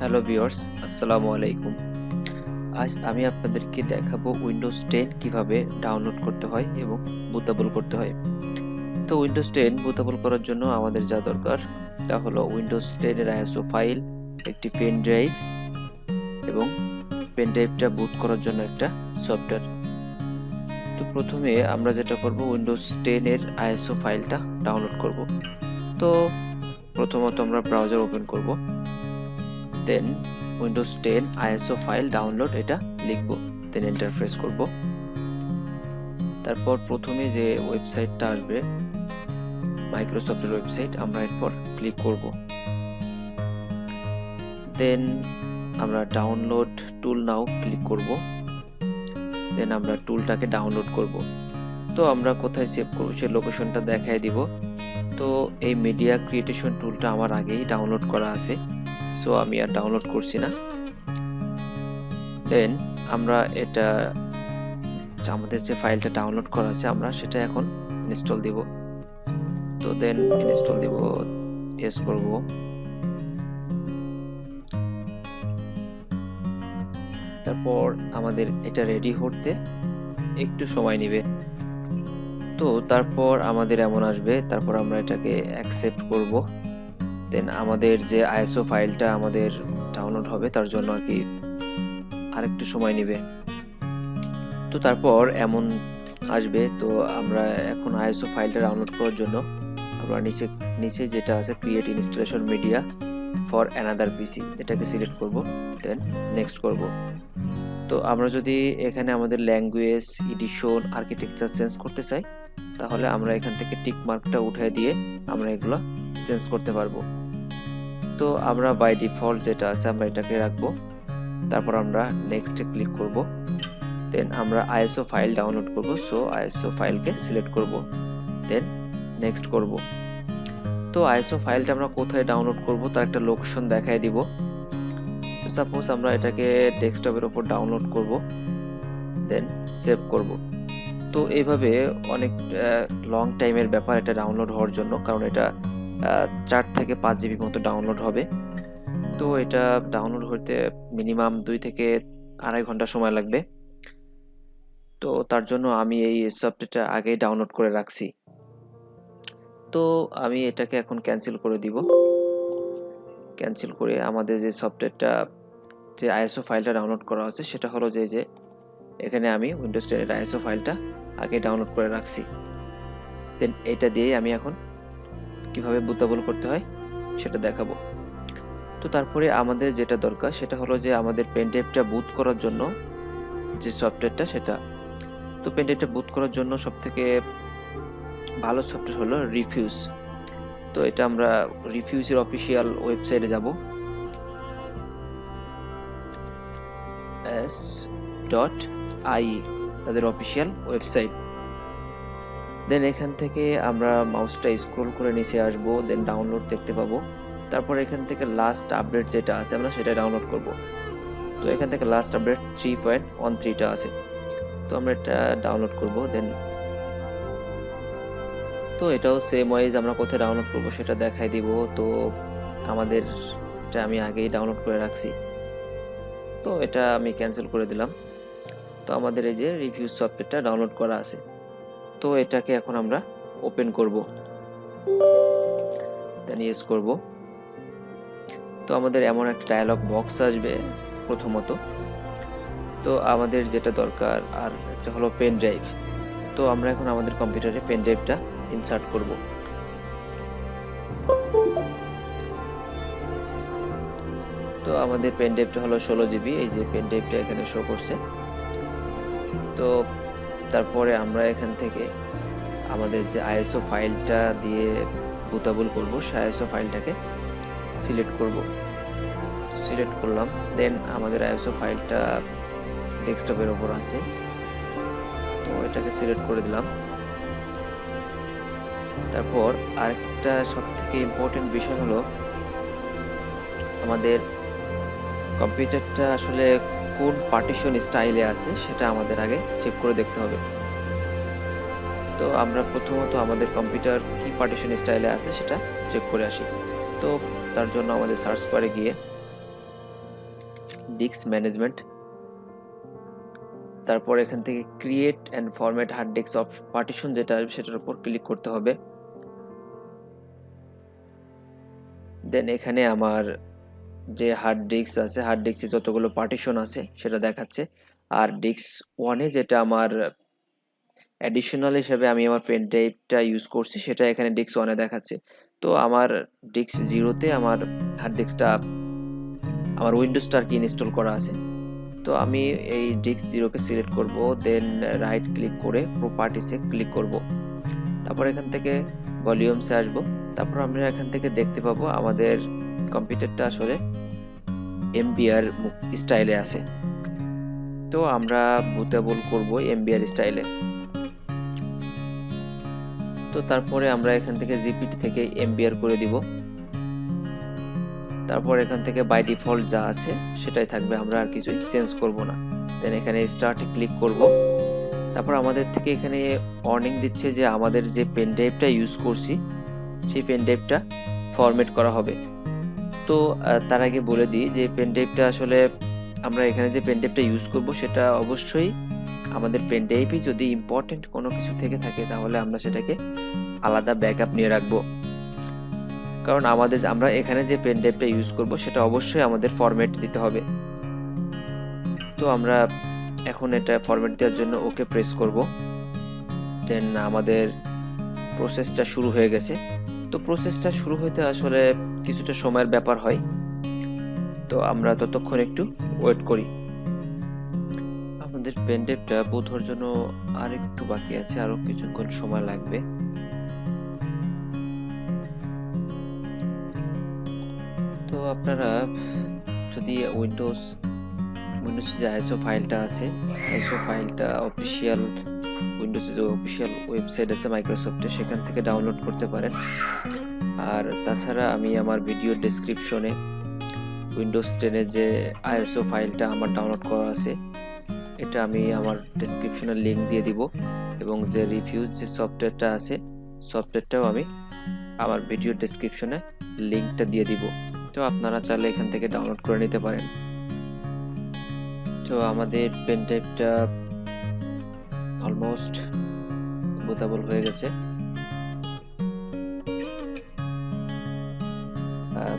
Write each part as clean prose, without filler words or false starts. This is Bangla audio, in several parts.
হ্যালো ভিউয়ার্স, আসসালামু আলাইকুম। আজ আমি আপনাদেরকে দেখাবো উইন্ডোজ 10 কিভাবে ডাউনলোড করতে হয় এবং বুটেবল করতে হয়। তো উইন্ডোজ 10 বুটেবল করার জন্য আমাদের যা দরকার তা হলো উইন্ডোজ 10 এর আইএসও ফাইল, একটি পেন ড্রাইভ এবং পেন ড্রাইভটা বুট করার জন্য একটা সফটওয়্যার। তো প্রথমে আমরা যেটা করব উইন্ডোজ 10 এর আইএসও ফাইলটা ডাউনলোড করব। তো প্রথমত আমরা ব্রাউজার ওপেন করব, দেন উইন্ডোজ 10 আইএসও ফাইল ডাউনলোড এটা লিখব, দেন এন্টার প্রেস করব। তারপর প্রথমে যে ওয়েবসাইটটা আসবে মাইক্রোসফটের ওয়েবসাইট, আমরা এরপর ক্লিক করব। দেন আমরা ডাউনলোড টুল নাও ক্লিক করব। দেন আমরা টুলটাকে ডাউনলোড করব। তো আমরা কোথায় সেভ করব সেই লোকেশনটা দেখায় দিব। তো এই মিডিয়া ক্রিয়েটেশন টুলটা আমার আগেই ডাউনলোড করা আছে, সো আমি আর ডাউনলোড করছি না। দেন আমরা এটা আমাদের যে ফাইলটা ডাউনলোড করা আছে আমরা সেটা এখন ইনস্টল দিব। তো দেন ইনস্টল দিব, ইয়েস করব। তারপর আমাদের এটা রেডি হতে একটু সময় নেবে। তো তারপর আমাদের এমন আসবে, তারপর আমরা এটাকে অ্যাকসেপ্ট করব। দেন আমাদের যে আইএসও ফাইলটা আমাদের ডাউনলোড হবে তার জন্য আর কি আরেকটু সময় নেবে। তো তারপর এমন আসবে। তো আমরা এখন আইএসও ফাইলটা ডাউনলোড করার জন্য আমরা নিচে যেটা আছে create installation media for another PC, এটাকে সিলেক্ট করব, দেন নেক্সট করব। তো আমরা যদি এখানে আমাদের ল্যাঙ্গুয়েজ, এডিশন, আর্কিটেকচার চেঞ্জ করতে চাই তাহলে আমরা এখান থেকে টিক মার্কটা উঠিয়ে দিয়ে আমরা এগুলো চেঞ্জ করতে পারবো। তো আমরা বাই ডিফল্ট যেটা আছে আমরা এটাকে রাখবো। তারপর আমরা নেক্সটে ক্লিক করব। দেন আমরা আইএসও ফাইল ডাউনলোড করব, সো আইএসও ফাইলকে সিলেক্ট করব, দেন নেক্সট করব। তো আইএসও ফাইলটা আমরা কোথায় ডাউনলোড করব তার একটা লোকেশন দেখায় দিব। তো সাপোজ আমরা এটাকে ডেস্কটপের উপর ডাউনলোড করব, দেন সেভ করব। তো এইভাবে অনেক লং টাইমের ব্যাপার এটা ডাউনলোড হওয়ার জন্য, কারণ এটা 4 থেকে 5 জিবি মতো ডাউনলোড হবে। তো এটা ডাউনলোড হতে মিনিমাম 2 থেকে 2.5 ঘন্টা সময় লাগবে। তো তার জন্য আমি এই সফটওয়্যারটা আগেই ডাউনলোড করে রাখছি। তো আমি এটাকে এখন ক্যান্সেল করে দিব। ক্যান্সেল করে আমাদের যে সফটওয়্যারটা, যে আইএসও ফাইলটা ডাউনলোড করা আছে সেটা হলো যে এখানে আমি উইন্ডোজ 10 এর আইএসও ফাইলটা আগে ডাউনলোড করে রাখছি। দেন এটা দিয়ে আমি এখন কিভাবে বুটেবল করতে হয় সেটা দেখাবো। তো তারপরে আমাদের যেটা দরকার সেটা হলো যে আমাদের পেনড্রাইভটা বুট করার জন্য যে সফটওয়্যারটা সেটা। তো পেনড্রাইভটা বুট করার জন্য সবথেকে ভালো সফটওয়্যার হলো রিফিউজ। তো এটা আমরা রিফিউজের অফিসিয়াল ওয়েবসাইটে যাব, s.ie, তাদের অফিসিয়াল ওয়েবসাইট। দেন এখান থেকে আমরা মাউসটা স্ক্রল করে নিচে আসব, দেন ডাউনলোড দেখতে পাবো। তারপর এখান থেকে লাস্ট আপডেট যেটা আছে আমরা সেটা ডাউনলোড করব। তো এখান থেকে লাস্ট আপডেট 3.13টা আছে, তো আমরা এটা ডাউনলোড করব। দেন তো এটাও সেম ওয়াইজ আমরা কোথায় ডাউনলোড করব সেটা দেখাই দিব। তো আমাদের এটা আমি আগেই ডাউনলোড করে রাখছি, তো এটা আমি ক্যান্সেল করে দিলাম। তো আমাদের এই যে রিভিউ সফটওয়্যারটা ডাউনলোড করা আছে, তো এটাকে এখন আমরা ওপেন করব, দেন ইয়েস করব। তো আমাদের এমন একটা ডায়ালগ বক্স আসবে প্রথমত। তো আমাদের যেটা দরকার আর একটা হলো পেন ড্রাইভ। তো আমরা এখন আমাদের কম্পিউটারে পেন ড্রাইভটা ইনসার্ট করব। তো আমাদের পেন ড্রাইভটা হলো 16 জিবি, এই যে পেন ড্রাইভটা এখানে শো করছে। তো তারপরে আমরা এখান থেকে আমাদের যে আইএসও ফাইলটা দিয়ে বুটেবল করব সেই আইএসও ফাইলটাকে সিলেক্ট করব। সিলেক্ট করলাম, দেন আমাদের আইএসও ফাইলটা ডেস্কটপের উপর আছে, তো এটাকে সিলেক্ট করে দিলাম। তারপর আরেকটা সবথেকে ইম্পর্টেন্ট বিষয় হলো আমাদের কম্পিউটারটা আসলে কোন পার্টিশন স্টাইলে আছে সেটা আমাদের আগে চেক করে দেখতে হবে। তো আমরা প্রথমত আমাদের কম্পিউটার কি পার্টিশন স্টাইলে আছে সেটা চেক করে আসি। তো তার জন্য আমাদের সার্চ বারে গিয়ে ডিস্ক ম্যানেজমেন্ট, তারপর এখান থেকে create and format hard disk of partition যেটা আসবে সেটার উপর ক্লিক করতে হবে। দেন এখানে আমার যে হার্ড ডিস্ক আছে, হার্ড ডিস্কে যতগুলো পার্টিশন আছে সেটা দেখাচ্ছে। আর ডিস্ক ওয়ানে যেটা আমার অ্যাডিশনাল হিসেবে আমি আমার পেন ড্রাইভটা ইউজ করছি সেটা এখানে ডিস্ক ওয়ানে দেখাচ্ছে। তো আমার ডিস্ক জিরোতে আমার হার্ড ডিস্কটা, আমার উইন্ডোজটা আর কি ইনস্টল করা আছে। তো আমি এই ডিস্ক জিরোকে সিলেক্ট করব, দেন রাইট ক্লিক করে প্রপার্টিসে ক্লিক করব, তারপর এখান থেকে ভলিউমসে আসব। তারপর আমরা এখান থেকে দেখতে পাবো আমাদের কম্পিউটারটা আসলে এমবিআর স্টাইলে আছে। তো আমরা বুটেবল করব এমবিআর স্টাইলে। তো তারপরে আমরা এখান থেকে জিপিটি থেকে এমবিআর করে দিব। তারপর এখান থেকে বাই ডিফল্ট যা আছে সেটাই থাকবে, আমরা আর কিছুই চেঞ্জ করব না। দেন এখানে স্টার্টে ক্লিক করব। তারপর আমাদের থেকে এখানে ওয়ার্নিং দিচ্ছে যে আমাদের যে পেন ড্রাইভটা ইউজ করছি সেই পেন ড্রাইভটা ফরম্যাট করা হবে। তো তার আগে বলে দিই যে পেন ড্রাইভটা আসলে আমরা এখানে যে পেন ড্রাইভটা ইউজ করব সেটা অবশ্যই আমাদের পেন ড্রাইভে যদি ইম্পর্টেন্ট কোনো কিছু থেকে থাকে তাহলে আমরা সেটাকে আলাদা ব্যাকআপ নিয়ে রাখবো। কারণ আমরা এখানে যে পেন ড্রাইভটা ইউজ করব সেটা অবশ্যই আমাদের ফরম্যাট দিতে হবে। তো আমরা এখন এটা ফরম্যাট দেওয়ার জন্য ওকে প্রেস করব। দেন আমাদের প্রসেসটা শুরু হয়ে গেছে। তো প্রসেসটা শুরু হতে আসলে কিছুটা সময়ের ব্যাপার হয়, তো আমরা ততক্ষণ একটু ওয়েট করি। আমাদের পেন ড্রাইভটা বুট হওয়ার জন্য আর একটু বাকি আছে, আরো কিছুক্ষণ সময় লাগবে। তো আপনারা যদি উইন্ডোজে যে আইএসও ফাইলটা আছে, আইএসও ফাইলটা অফিসিয়াল উইন্ডোজে যে অফিসিয়াল ওয়েবসাইট আছে মাইক্রোসফটের, সেখান থেকে ডাউনলোড করতে পারেন। আর তাছাড়া আমি আমার ভিডিও ডেসক্রিপশনে উইন্ডোজ 10 যে আইএসও ফাইলটা আমার ডাউনলোড করা আছে এটা আমি আমার ডেসক্রিপশনে লিংক দিয়ে দিব, এবং যে রিভিউ যে সফটওয়্যারটা আছে সফটওয়্যারটাও আমি আমার ভিডিও ডেসক্রিপশনে লিংকটা দিয়ে দিব। তো আপনারা চাইলে এখান থেকে ডাউনলোড করে নিতে পারেন। তো আমাদের পেন ড্রাইভটা অলমোস্ট বুটেবল হয়ে গেছে। হ্যাঁ,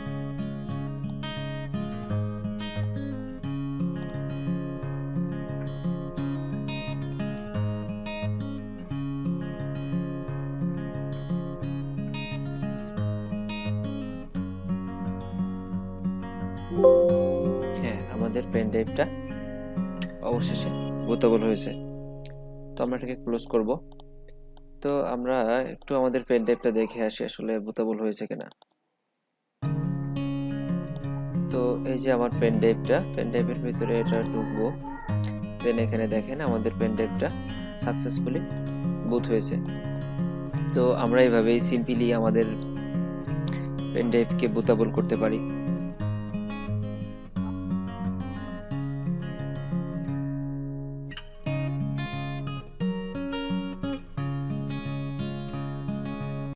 আমাদের পেন ড্রাইভটা অবশেষে বুটেবল হয়েছে। তো আমরা এটাকে ক্লোজ করব। তো আমরা একটু আমাদের পেন ড্রাইভটা দেখে আসি আসলে বুটেবল হয়েছে কিনা। তো এই যে আমার পেন ড্রাইভের ভিতরে এটা ঢুকবো। দেন এখানে দেখেন আমাদের পেন ড্রাইভটা সাকসেসফুলি বুট হয়েছে। তো আমরা এইভাবেই সিম্পলি আমাদের পেন ড্রাইভকে বুটেবল করতে পারি।